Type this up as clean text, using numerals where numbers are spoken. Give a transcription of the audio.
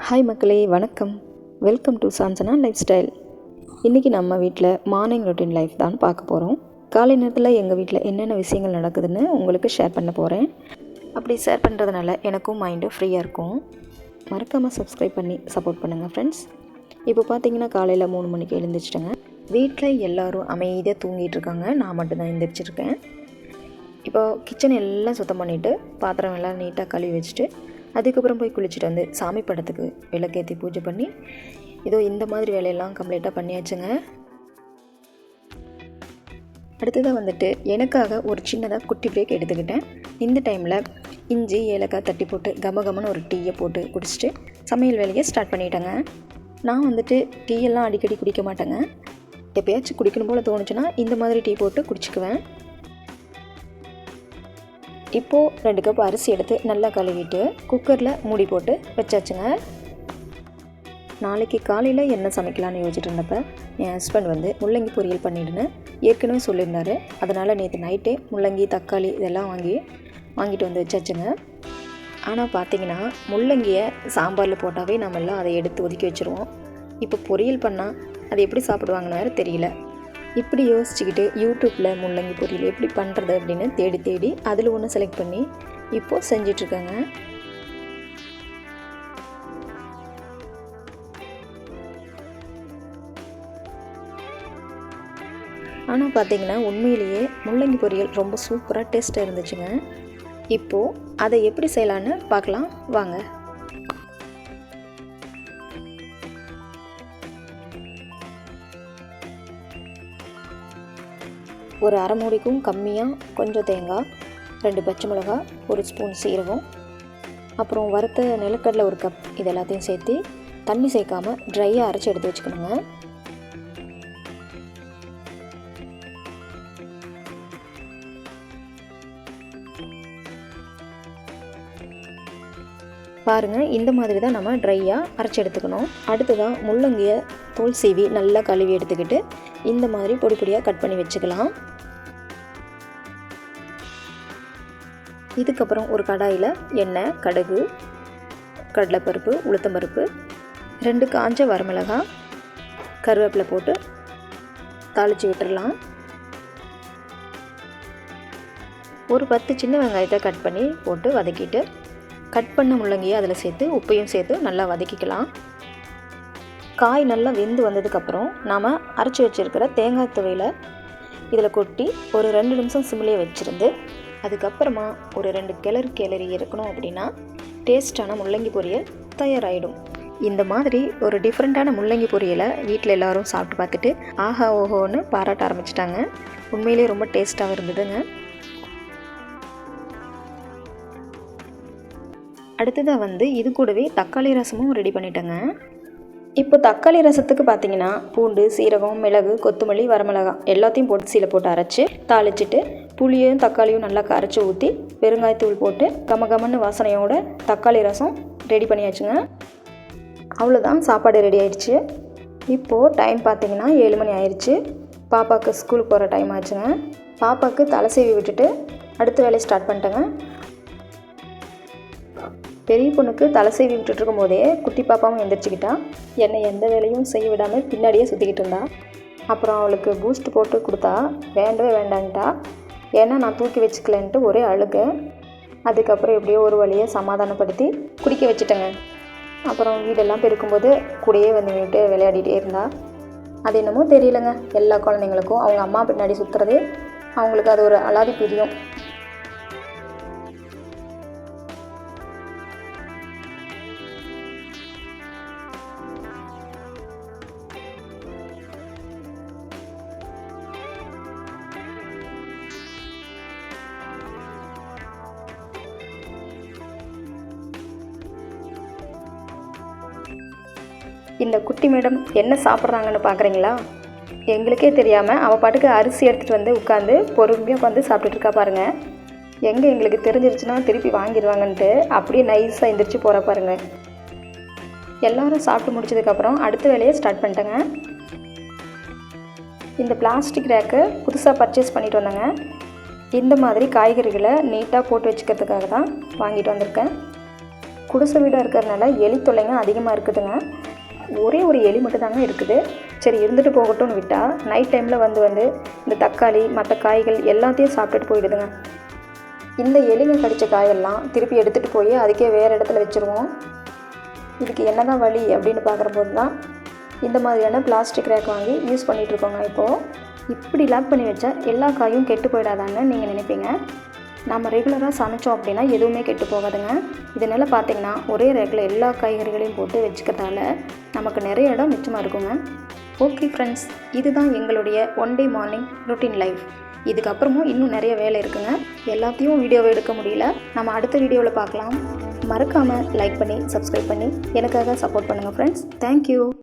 Hi மக்களே, வணக்கம். Welcome to Sanjana lifestyle. இன்றைக்கி நம்ம வீட்டில் மார்னிங் ரொட்டீன் லைஃப் தான் பார்க்க போகிறோம். காலை நேரத்தில் எங்கள் வீட்டில் என்னென்ன விஷயங்கள் நடக்குதுன்னு உங்களுக்கு ஷேர் பண்ண போகிறேன். அப்படி ஷேர் பண்ணுறதுனால எனக்கும் மைண்டு ஃப்ரீயாக இருக்கும். மறக்காமல் சப்ஸ்கிரைப் பண்ணி சப்போர்ட் பண்ணுங்கள் ஃப்ரெண்ட்ஸ். இப்போ பார்த்தீங்கன்னா காலையில் 3 மணிக்கு எழுந்திரிச்சிட்டேங்க. வீட்டில் எல்லோரும் அமைதியாக தூங்கிட்டு இருக்காங்க, நான் மட்டும்தான் எழுந்திரிச்சிருக்கேன். இப்போ கிச்சன் எல்லாம் சுத்தம் பண்ணிவிட்டு பாத்திரம் எல்லாம் நீட்டாக கழுவி வச்சுட்டு அதுக்கப்புறம் போய் குளிச்சுட்டு வந்து சாமி படத்துக்கு விளக்கேற்றி பூஜை பண்ணி இதோ இந்த மாதிரி வேலையெல்லாம் கம்ப்ளீட்டாக பண்ணியாச்சுங்க. அடுத்ததாக வந்துட்டு எனக்காக ஒரு சின்னதாக குட்டி பிரேக் எடுத்துக்கிட்டேன். இந்த டைமில் இஞ்சி ஏலக்காய் தட்டி போட்டு கமகமன்னு ஒரு டீயை போட்டு குடிச்சிட்டு சமையல் வேலையை ஸ்டார்ட் பண்ணிட்டேங்க. நான் வந்துட்டு டீயெல்லாம் அடிக்கடி குடிக்க மாட்டேங்க. எப்போயாச்சும் குடிக்கணும் போல் தோணுச்சுன்னா இந்த மாதிரி டீ போட்டு குடிச்சிக்குவேன். இப்போது 2 கப் அரிசி எடுத்து நல்லா கழுவிட்டு குக்கரில் மூடி போட்டு வச்சாச்சுங்க. நாளைக்கு காலையில் என்ன சமைக்கலான்னு யோசிச்சுட்டு இருந்தப்போ என் ஹஸ்பண்ட் வந்து முள்ளங்கி பொரியல் பண்ணிவிடுன்னு ஏற்கனவே சொல்லியிருந்தாரு. அதனால் நேற்று நைட்டே முள்ளங்கி தக்காளி இதெல்லாம் வாங்கிட்டு வந்து வச்சாச்சுங்க. ஆனால் பார்த்திங்கன்னா முள்ளங்கியை சாம்பாரில் போட்டாவே நம்மெல்லாம் அதை எடுத்து ஒதுக்கி வச்சுருவோம். இப்போ பொரியல் பண்ணால் அது எப்படி சாப்பிடுவாங்கன்னு வேறு தெரியல. இப்படி யோசிச்சுக்கிட்டு யூடியூப்பில் முள்ளங்கி பொரியல் எப்படி பண்ணுறது அப்படின்னு தேடி அதில் ஒன்று செலக்ட் பண்ணி இப்போது செஞ்சிட்ருக்கேங்க. ஆனால் பார்த்திங்கன்னா உண்மையிலேயே முள்ளங்கி பொரியல் ரொம்ப சூப்பராக டேஸ்ட்டாக இருந்துச்சுங்க. இப்போது அதை எப்படி செய்யலான்னு பார்க்கலாம் வாங்க. ஒரு அரை மூடிக்கும் கம்மியாக கொஞ்சம் தேங்காய், 2 பச்சை மிளகாய், 1 ஸ்பூன் சீரகம், அப்புறம் வறுத்த நிலக்கடலை 1 கப், இது எல்லாத்தையும் சேர்த்து தண்ணி சேர்க்காமல் ட்ரையாக அரைச்சி எடுத்து வச்சுக்கணுங்க. பாருங்கள், இந்த மாதிரி தான் நம்ம ட்ரையாக அரைச்சி எடுத்துக்கணும். அடுத்ததான் முள்ளங்கியை தோல் சீவி நல்லா கழுவி எடுத்துக்கிட்டு இந்த மாதிரி பொடி பொடியாக கட் பண்ணி வச்சுக்கலாம். இதுக்கப்புறம் ஒரு கடாயில் எண்ணெய், கடுகு, கடலைப்பருப்பு, உளுத்தம்பருப்பு, 2 காஞ்ச வரமிளகாய், கருவேப்பிலை போட்டு தாளித்து விட்டுடலாம். ஒரு 10 சின்ன வெங்காயத்தை கட் பண்ணி போட்டு வதக்கிட்டு கட் பண்ண முள்ளங்கியை அதில் சேர்த்து உப்பையும் சேர்த்து நல்லா வதக்கிக்கலாம். காய் நல்லா வெந்து வந்ததுக்கப்புறம் நாம் அரைச்சி வச்சுருக்கிற தேங்காய் துவையில் இதில் கொட்டி ஒரு 2 நிமிஷம் சிம்மிலே வச்சுருந்து அதுக்கப்புறமா ஒரு 2 கிளறி இருக்கணும். அப்படின்னா டேஸ்டான முள்ளங்கி பொரியல் தயாராகிடும். இந்த மாதிரி ஒரு டிஃப்ரெண்ட்டான முள்ளங்கி பொரியலை வீட்டில் எல்லோரும் சாப்பிட்டு பார்த்துட்டு ஆஹா ஓஹோன்னு பாராட்ட ஆரம்பிச்சிட்டாங்க. உண்மையிலே ரொம்ப டேஸ்ட்டாகவும் இருந்ததுங்க. அடுத்ததாக வந்து இது கூடவே தக்காளி ரசமும் ரெடி பண்ணிட்டேங்க. இப்போ தக்காளி ரசத்துக்கு பார்த்தீங்கன்னா பூண்டு, சீரகம், மிளகு, கொத்தமல்லி, வரமிளகாய் எல்லாத்தையும் போட்டு சீலை போட்டு அரைச்சி தாளிச்சிட்டு புளியும் தக்காளியும் நல்லா கரைச்சி ஊற்றி பெருங்காயத்தூள் போட்டு கமகமன்னு வாசனையோட தக்காளி ரசம் ரெடி பண்ணியாச்சுங்க. அவ்வளோதான், சாப்பாடு ரெடி ஆயிடுச்சு. இப்போது டைம் பார்த்தீங்கன்னா 7 மணி ஆயிடுச்சு. பாப்பாவுக்கு ஸ்கூலுக்கு போகிற டைம் ஆச்சுங்க. பாப்பாவுக்கு தலை சீவி விட்டுட்டு அடுத்த வேலையை ஸ்டார்ட் பண்ணிட்டேங்க. பெரிய பொண்ணுக்கு தலை சீவி விட்டுருக்கும் போதே குட்டி பாப்பாவும் எந்திரிச்சிக்கிட்டா. என்னை எந்த வேலையும் செய்ய விடாமல் பின்னாடியே சுற்றிக்கிட்டு இருந்தா. அப்புறம் அவளுக்கு பூஸ்ட் போட்டு கொடுத்தா வேண்டவே வேண்டான்ட்டா. ஏன்னா நான் தூக்கி வச்சுக்கலன்ட்டு ஒரே அழுக. அதுக்கப்புறம் எப்படியோ ஒரு வழியை சமாதானப்படுத்தி குடிக்க வச்சுட்டேங்க. அப்புறம் வீடெல்லாம் பெருக்கும்போது கூடயே வந்து விட்டு விளையாடிட்டே இருந்தா. அது என்னமோ தெரியலங்க, எல்லா குழந்தைங்களுக்கும் அவங்க அம்மா பின்னாடி சுற்றுறதே அவங்களுக்கு அது ஒரு அலாதி பிரியம். இந்த குட்டி மேடம் என்ன சாப்பிட்றாங்கன்னு பார்க்குறீங்களா? எங்களுக்கே தெரியாமல் அவள் பாட்டுக்கு அரிசி எடுத்துகிட்டு வந்து உட்காந்து பொறுமையாக உட்காந்து சாப்பிட்டுட்ருக்கா பாருங்கள். எங்களுக்கு தெரிஞ்சிருச்சுன்னா திருப்பி வாங்கிடுவாங்கன்ட்டு அப்படியே நைஸாக எந்திரிச்சு போகிற பாருங்கள். எல்லோரும் சாப்பிட்டு முடிச்சதுக்கப்புறம் அடுத்த வேலையை ஸ்டார்ட் பண்ணிட்டேங்க. இந்த பிளாஸ்டிக் ரேக்கு புதுசாக பர்ச்சேஸ் பண்ணிட்டு வந்தேங்க. இந்த மாதிரி காய்கறிகளை நீட்டாக போட்டு வச்சுக்கிறதுக்காக தான் வாங்கிட்டு வந்திருக்கேன். குடிசை வீடாக இருக்கிறதுனால எலி தொல்லைங்க அதிகமாக இருக்குதுங்க. ஒரே ஒரு எலி மட்டும் தாங்க இருக்குது. சரி இருந்துட்டு போகட்டும்னு விட்டால் நைட் டைமில் வந்து இந்த தக்காளி மற்ற காய்கள் எல்லாத்தையும் சாப்பிட்டுட்டு போயிடுதுங்க. இந்த எலிங்க கடித்த காயெல்லாம் திருப்பி எடுத்துகிட்டு போய் அதுக்கே வேறு இடத்துல வச்சுருவோம். இதுக்கு என்ன தான் வழி அப்படின்னு பார்க்குறபோது தான் இந்த மாதிரியான பிளாஸ்டிக் ரேக் வாங்கி யூஸ் பண்ணிகிட்ருக்கோங்க. இப்படி லாக் பண்ணி வச்சா எல்லா காயும் கெட்டு போயிடாதான்னு நீங்கள் நினைப்பீங்க. நம்ம ரெகுலராக சமைச்சோம் அப்படின்னா எதுவுமே கெட்டு போகாதுங்க. இதனால் பார்த்திங்கன்னா ஒரே ரேக்கில் எல்லா காய்கறிகளையும் போட்டு வச்சுக்கிறதால நமக்கு நிறைய இடம் மிச்சமாக இருக்குங்க. ஓகே ஃப்ரெண்ட்ஸ், இதுதான் எங்களுடைய one day morning routine life. இதுக்கப்புறமும் இன்னும் நிறைய வேலை இருக்குங்க. எல்லாத்தையும் வீடியோவை எடுக்க முடியல. நம்ம அடுத்த வீடியோவில் பார்க்கலாம். மறக்காமல் லைக் பண்ணி சப்ஸ்கிரைப் பண்ணி எனக்காக சப்போர்ட் பண்ணுங்கள் ஃப்ரெண்ட்ஸ். தேங்க்யூ.